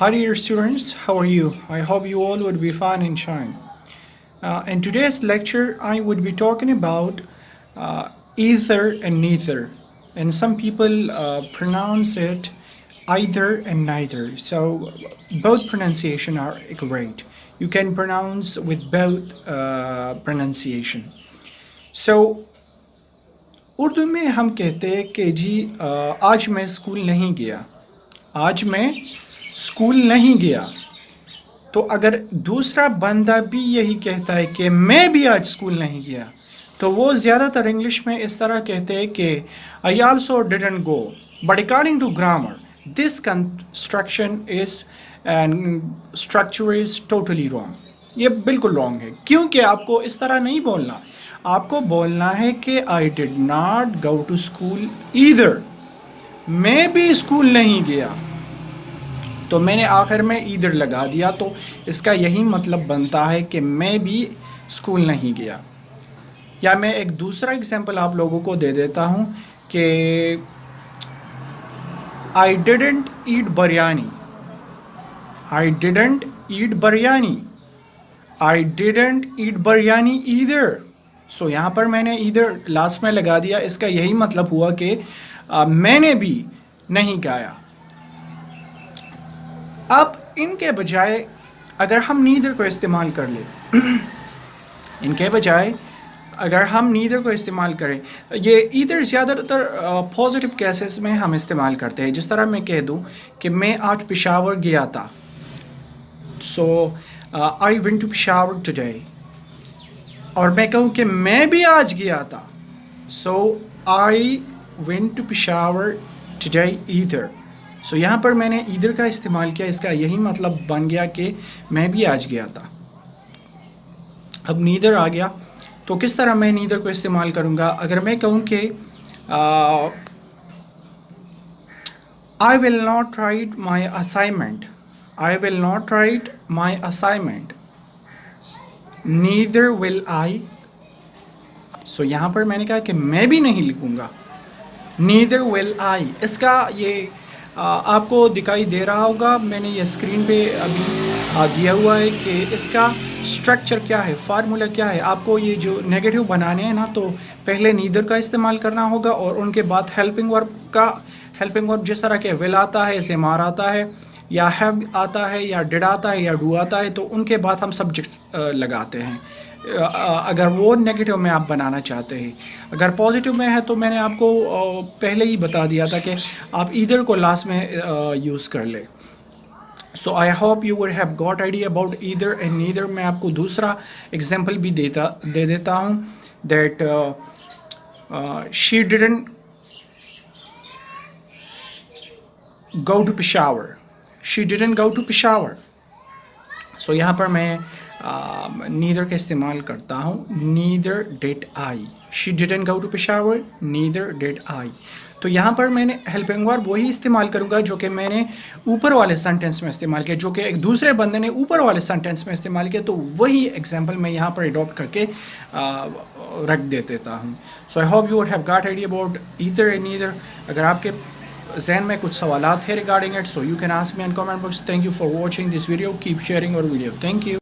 Hi dear students, how are you? I hope you all would be fine and fine. In today's lecture, I would be talking about either and neither. And some people pronounce it either and neither. So both pronunciation are correct. You can pronounce with both pronunciation. So Urdu में हम कहते हैं कि जी आज मैं school नहीं गया. आज मैं स्कूल नहीं गया. तो अगर दूसरा बंदा भी यही कहता है कि मैं भी आज स्कूल नहीं गया, तो वो ज़्यादातर इंग्लिश में इस तरह कहते हैं कि I also didn't go, but according to grammar this construction is and structure is totally wrong. ये बिल्कुल रॉन्ग है, क्योंकि आपको इस तरह नहीं बोलना. आपको बोलना है कि I did not go to school either. मैं भी स्कूल नहीं गया. तो मैंने आखिर में ईदर लगा दिया, तो इसका यही मतलब बनता है कि मैं भी स्कूल नहीं गया. या मैं एक दूसरा एग्जांपल आप लोगों को दे देता हूँ कि I didn't eat biryani. I didn't eat biryani. I didn't eat biryani either. So यहाँ पर मैंने ईदर लास्ट में लगा दिया. इसका यही मतलब हुआ कि मैंने भी नहीं गाया. अब इनके बजाय अगर हम नीदर को इस्तेमाल कर ले इनके बजाय अगर हम नीदर को इस्तेमाल करें, ये ईदर ज़्यादातर पॉजिटिव केसेस में हम इस्तेमाल करते हैं. जिस तरह मैं कह दूं कि मैं आज पेशावर गया था. So I went to Peshawar today. और मैं कहूँ कि मैं भी आज गया था. So I went to Peshawar today either. So यहाँ पर मैंने ईदर का इस्तेमाल किया. इसका यही मतलब बन गया कि मैं भी आज गया था. अब नीदर आ गया, तो किस तरह मैं नीदर को इस्तेमाल करूँगा. अगर मैं कहूँ कि I will not write my assignment. I will not write my assignment. Neither will I. So यहाँ पर मैंने कहा कि मैं भी नहीं लिखूँगा. Neither will I. इसका ये आपको दिखाई दे रहा होगा. मैंने ये स्क्रीन पे अभी दिया हुआ है कि इसका स्ट्रक्चर क्या है, फार्मूला क्या है. आपको ये जो नेगेटिव बनाने हैं ना, तो पहले नीदर का इस्तेमाल करना होगा और उनके बाद हेल्पिंग वर्ब का. हेल्पिंग वर्ब जिस तरह के विल आता है, सिमार आता है, या हैव आता है, या डिड आता है, या डू आता है, तो उनके बाद हम सब्जेक्ट्स लगाते हैं. अगर वो नेगेटिव में आप बनाना चाहते हैं. अगर पॉजिटिव में है तो मैंने आपको पहले ही बता दिया था कि आप ईदर को लास्ट में यूज़ कर ले. So I hope you would have got idea about either and neither. मैं आपको दूसरा एग्जांपल भी दे देता हूँ. That she didn't go to Peshawar. She didn't go to Peshawar. So यहाँ पर मैं नीदर का इस्तेमाल करता हूँ. Neither did I. She didn't go to Peshawar. Neither did I. तो यहाँ पर मैंने हेल्पिंग वर्ब वही इस्तेमाल करूँगा जो कि मैंने ऊपर वाले सेंटेंस में इस्तेमाल किया, जो कि एक दूसरे बंदे ने ऊपर वाले सेंटेंस में इस्तेमाल किया. तो वही एग्जांपल मैं यहाँ पर अडॉप्ट करके रख देता हूँ. So I hope you would have got idea about either and neither. अगर आपके जहन में कुछ सवाल है regarding it, so you can ask me in comment box. Thank you for watching this video. Keep sharing और वीडियो. Thank you.